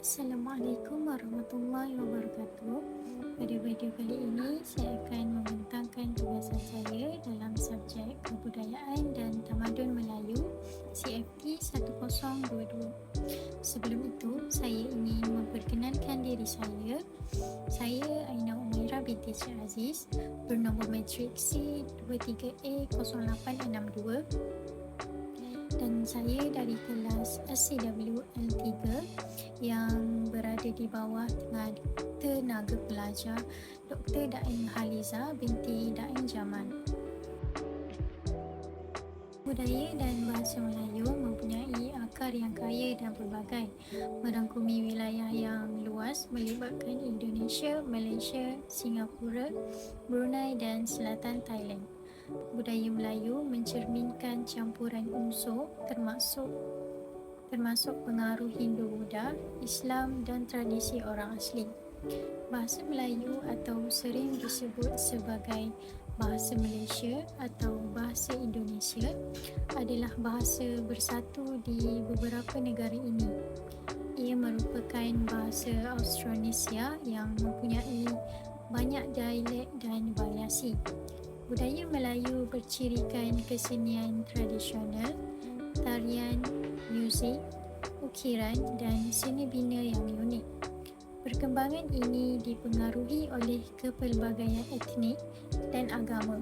Assalamualaikum warahmatullahi wabarakatuh. Pada video kali ini saya akan membentangkan tugasan saya dalam subjek Kebudayaan dan Tamadun Melayu CFT 1022. Sebelum itu, saya ingin memperkenalkan diri saya. Saya Aina Umairah binti Cik Aziz, bernombor matrik C23A0862 dan saya dari kelas SCWL3 yang berada di bawah tenaga pelajar Dr. Daeng Haliza binti Daeng Jamal. Budaya dan bahasa Melayu mempunyai akar yang kaya dan pelbagai, merangkumi wilayah yang luas melibatkan Indonesia, Malaysia, Singapura, Brunei dan selatan Thailand. Budaya Melayu mencerminkan campuran unsur termasuk pengaruh Hindu-Buddha, Islam dan tradisi orang asli. Bahasa Melayu atau sering disebut sebagai Bahasa Malaysia atau Bahasa Indonesia adalah bahasa bersatu di beberapa negara ini. Ia merupakan bahasa Austronesia yang mempunyai banyak dialek dan variasi. Budaya Melayu bercirikan kesenian tradisional, tarian, muzik, ukiran dan seni bina yang unik. Perkembangan ini dipengaruhi oleh kepelbagaian etnik dan agama.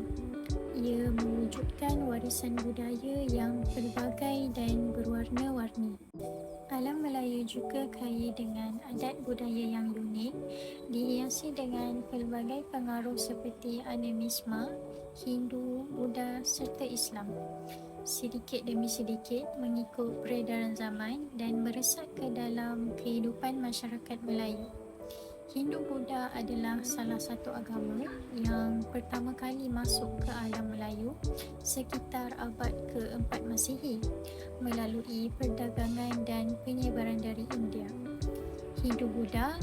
Ia mewujudkan warisan budaya yang pelbagai dan berwarna-warni. Alam Melayu juga kaya dengan adat budaya yang unik, dihiasi dengan pelbagai pengaruh seperti animisme, Hindu, Buddha serta Islam. Sedikit demi sedikit mengikut peredaran zaman dan meresap ke dalam kehidupan masyarakat Melayu. Hindu-Buddha adalah salah satu agama yang pertama kali masuk ke alam Melayu sekitar abad ke-4 Masihi melalui perdagangan dan penyebaran dari India. Hindu-Buddha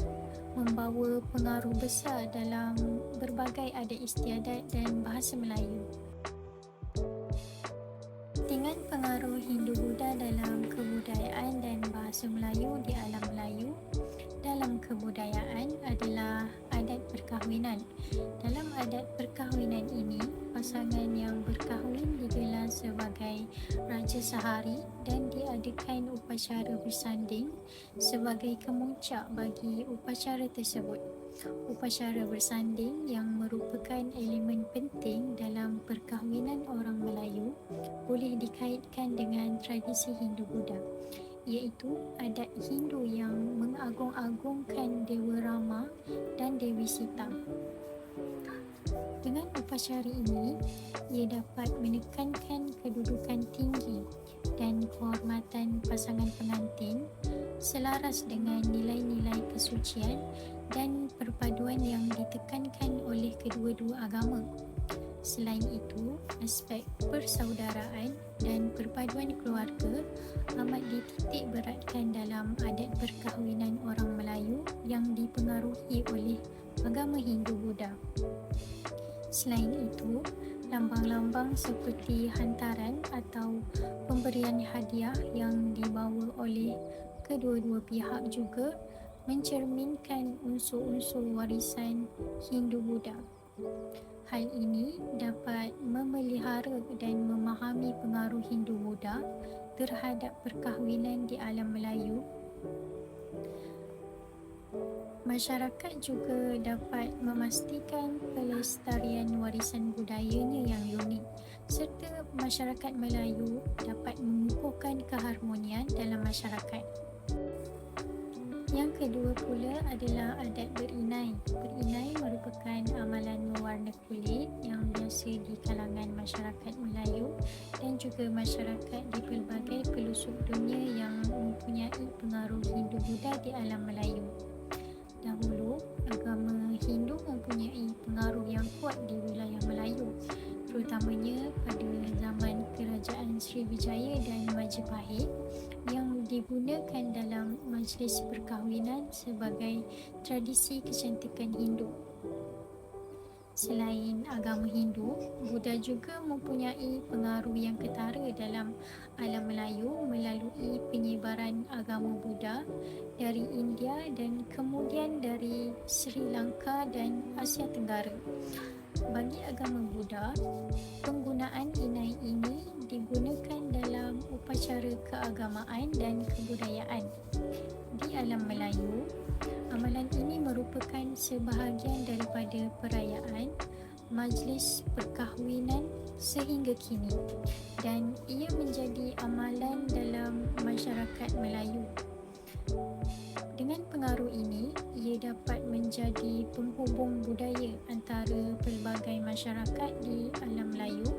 membawa pengaruh besar dalam berbagai adat istiadat dan bahasa Melayu. Dengan pengaruh Hindu-Buddha dalam kebudayaan dan bahasa Melayu di alam Melayu, dalam kebudayaan adalah adat perkahwinan. Dalam adat perkahwinan ini, pasangan yang berkahwin digelar sebagai Raja Sehari dan diadakan upacara bersanding sebagai kemuncak bagi upacara tersebut. Upacara bersanding yang merupakan elemen penting dalam perkahwinan orang Melayu boleh dikaitkan dengan tradisi Hindu-Buddha, iaitu adat Hindu yang mengagung-agungkan Dewa Rama dan Dewi Sita. Dengan upacara ini, ia dapat menekankan kedudukan tinggi dan kehormatan pasangan pengantin selaras dengan nilai-nilai kesucian dan perpaduan yang ditekankan oleh kedua-dua agama. Selain itu, aspek persaudaraan dan perpaduan keluarga amat dititik beratkan dalam adat perkahwinan orang Melayu yang dipengaruhi oleh agama Hindu-Buddha. Selain itu, lambang-lambang seperti hantaran atau pemberian hadiah yang dibawa oleh kedua-dua pihak juga mencerminkan unsur-unsur warisan Hindu-Buddha. Hal ini dapat memelihara dan memahami pengaruh Hindu-Buddha terhadap perkahwinan di alam Melayu. Masyarakat juga dapat memastikan pelestarian warisan budayanya yang unik, serta masyarakat Melayu dapat mengukuhkan keharmonian dalam masyarakat. Yang kedua pula adalah adat berinai. Berinai merupakan amalan mewarna kulit yang biasa di kalangan masyarakat Melayu dan juga masyarakat di pelbagai pelosok dunia yang mempunyai pengaruh Hindu-Buddha di alam Melayu. Dahulu, agama Hindu mempunyai pengaruh yang kuat di wilayah Melayu, terutamanya pada zaman Kerajaan Sriwijaya dan Majapahit yang digunakan dalam majlis perkahwinan sebagai tradisi kecantikan Hindu. Selain agama Hindu, Buddha juga mempunyai pengaruh yang ketara dalam alam Melayu melalui penyebaran agama Buddha dari India dan kemudian dari Sri Lanka dan Asia Tenggara. Bagi agama Buddha, penggunaan inai ini digunakan dalam upacara keagamaan dan kebudayaan. Di alam Melayu, amalan ini merupakan sebahagian daripada perayaan, majlis perkahwinan sehingga kini, dan ia menjadi amalan dalam masyarakat Melayu. Dengan pengaruh ini, ia dapat menjadi penghubung budaya antara pelbagai masyarakat di alam Melayu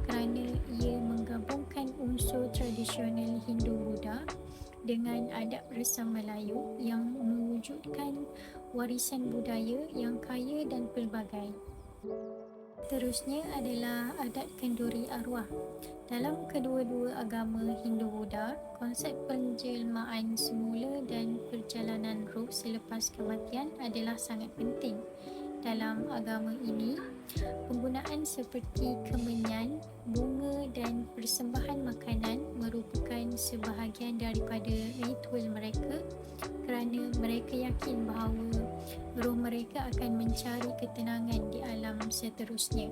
kerana ia menggabungkan unsur tradisional Hindu-Buddha dengan adat resam Melayu yang mewujudkan warisan budaya yang kaya dan pelbagai. Seterusnya adalah adat kenduri arwah. Dalam kedua-dua agama Hindu-Buddha, konsep penjelmaan semula dan perjalanan roh selepas kematian adalah sangat penting. Dalam agama ini, penggunaan seperti kemenyan, bunga dan persembahan makanan merupakan sebahagian daripada ritual mereka kerana mereka yakin bahawa roh mereka akan mencari ketenangan di alam seterusnya.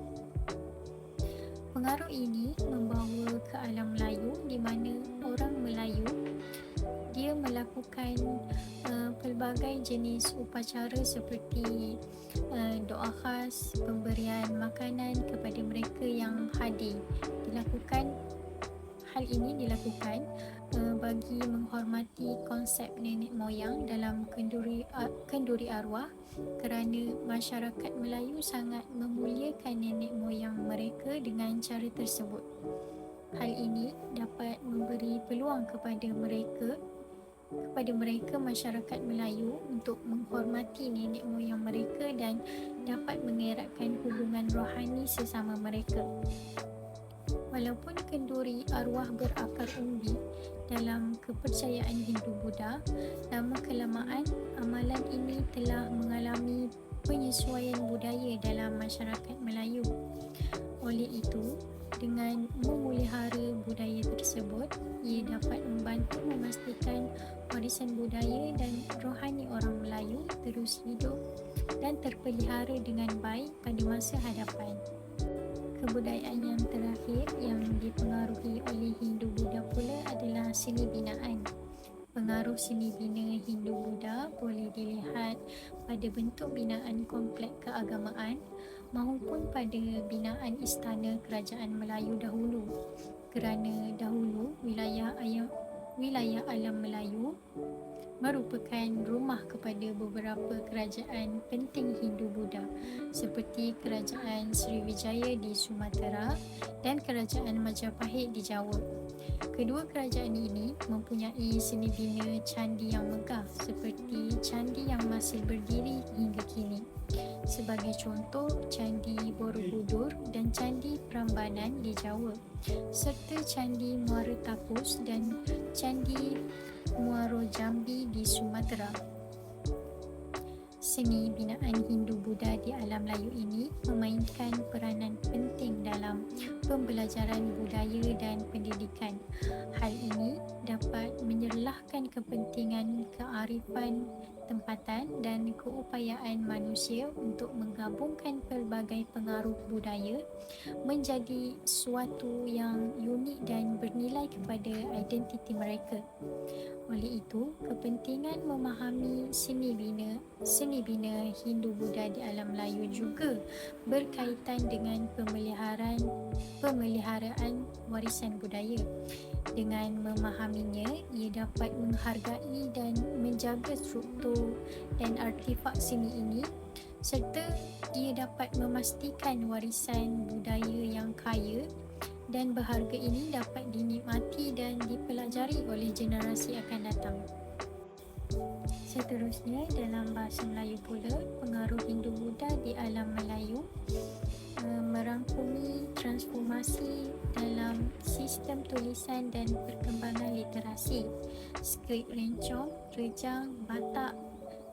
Pengaruh ini membawa ke alam Melayu di mana orang Melayu dia melakukan pelbagai jenis upacara seperti doa khas, pemberian makanan kepada mereka yang hadir. Hal ini dilakukan bagi menghormati konsep nenek moyang dalam kenduri arwah kerana masyarakat Melayu sangat memuliakan nenek moyang mereka dengan cara tersebut. Hal ini dapat memberi peluang kepada mereka masyarakat Melayu untuk menghormati nenek moyang mereka dan dapat mengeratkan hubungan rohani sesama mereka. Walaupun kenduri arwah berakar umbi dalam kepercayaan Hindu-Buddha, lama-kelamaan amalan ini telah mengalami penyesuaian budaya dalam masyarakat Melayu. Oleh itu, dengan memelihara budaya tersebut, ia dapat membantu memastikan warisan budaya dan rohani orang Melayu terus hidup dan terpelihara dengan baik pada masa hadapan. Kebudayaan yang terakhir yang dipengaruhi oleh Hindu-Buddha pula adalah seni binaan. Pengaruh seni bina Hindu-Buddha boleh dilihat pada bentuk binaan kompleks keagamaan maupun pada binaan istana kerajaan Melayu dahulu. Kerana dahulu wilayah alam Melayu merupakan rumah kepada beberapa kerajaan penting Hindu-Buddha seperti Kerajaan Sriwijaya di Sumatera dan Kerajaan Majapahit di Jawa. Kedua kerajaan ini mempunyai seni bina candi yang megah seperti candi yang masih berdiri hingga kini. Sebagai contoh, Candi Borobudur dan Candi Prambanan di Jawa, serta Candi Muara Takus dan Candi Muaro Jambi di Sumatera. Seni binaan Hindu-Buddha di alam Melayu ini memainkan peranan penting dalam pembelajaran budaya dan pendidikan. Hal ini dapat menyerlahkan kepentingan kearifan tempatan dan keupayaan manusia untuk menggabungkan pelbagai pengaruh budaya menjadi suatu yang unik dan bernilai kepada identiti mereka. Oleh itu, kepentingan memahami seni bina Hindu-Buddha di alam Melayu juga berkaitan dengan pemeliharaan warisan budaya. Dengan memahaminya, ia dapat menghargai dan menjaga struktur dan artifak seni ini, serta ia dapat memastikan warisan budaya yang kaya dan berharga ini dapat dinikmati dan dipelajari oleh generasi akan datang. Seterusnya, dalam bahasa Melayu pula, pengaruh Hindu-Buddha di alam Melayu merangkumi transformasi dalam sistem tulisan dan perkembangan literasi. Skrip Rencong, Rejang, Batak,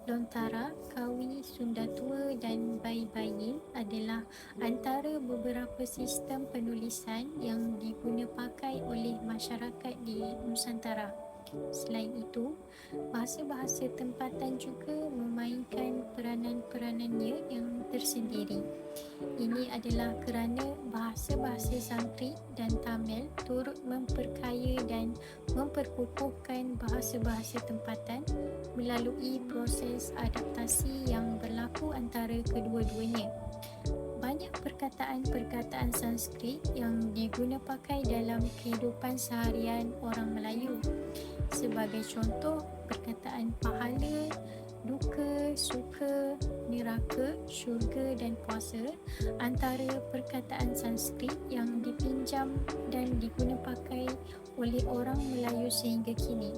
Lontara, Kawi, Sunda Tua dan dan bayi-bayi adalah antara beberapa sistem penulisan yang diguna pakai oleh masyarakat di Nusantara. Selain itu, bahasa-bahasa tempatan juga memainkan peranan-peranannya yang tersendiri. Ini adalah kerana bahasa-bahasa Sanskrit dan Tamil turut memperkaya dan memperkukuhkan bahasa-bahasa tempatan melalui proses adaptasi yang berlaku antara kedua-duanya. Banyak perkataan-perkataan Sanskrit yang diguna pakai dalam kehidupan seharian orang Melayu. Sebagai contoh, perkataan pahala, duka, suka, neraka, syurga dan puasa antara perkataan Sanskrit yang dipinjam dan diguna pakai oleh orang Melayu sehingga kini.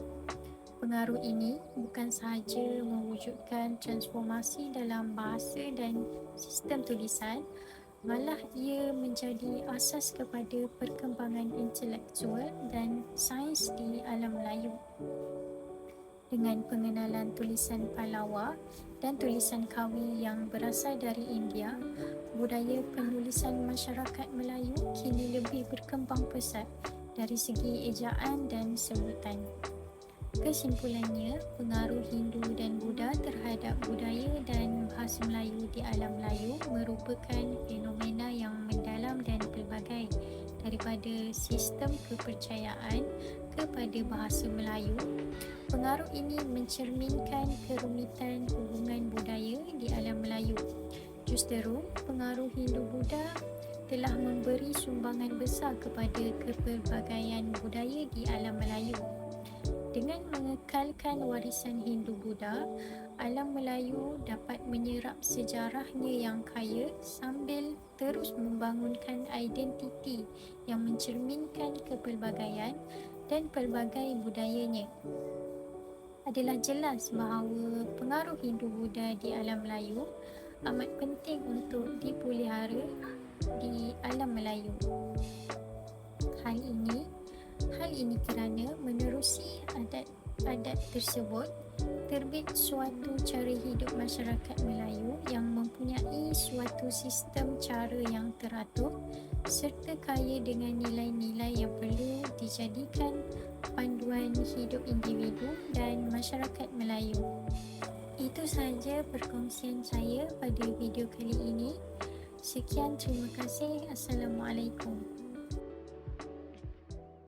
Pengaruh ini bukan sahaja mewujudkan transformasi dalam bahasa dan sistem tulisan, malah ia menjadi asas kepada perkembangan intelektual dan sains di alam Melayu. Dengan pengenalan tulisan Pallawa dan tulisan Kawi yang berasal dari India, budaya penulisan masyarakat Melayu kini lebih berkembang pesat dari segi ejaan dan sebutan. Kesimpulannya, pengaruh Hindu dan Buddha terhadap budaya dan bahasa Melayu di alam Melayu merupakan fenomena yang mendalam dan pelbagai, daripada sistem kepercayaan kepada bahasa Melayu. Pengaruh ini mencerminkan kerumitan hubungan budaya di alam Melayu. Justeru, pengaruh Hindu-Buddha telah memberi sumbangan besar kepada kepelbagaian budaya di alam Melayu. Dengan mengekalkan warisan Hindu-Buddha, alam Melayu dapat menyerap sejarahnya yang kaya sambil terus membangunkan identiti yang mencerminkan kepelbagaian dan pelbagai budayanya. Adalah jelas bahawa pengaruh Hindu-Buddha di alam Melayu amat penting untuk dipelihara di alam Melayu. Hal ini kerana menerusi adat-adat tersebut, terbit suatu cara hidup masyarakat Melayu yang mempunyai suatu sistem cara yang teratur serta kaya dengan nilai-nilai yang perlu dijadikan panduan hidup individu dan masyarakat Melayu. Itu sahaja perkongsian saya pada video kali ini. Sekian, terima kasih. Assalamualaikum.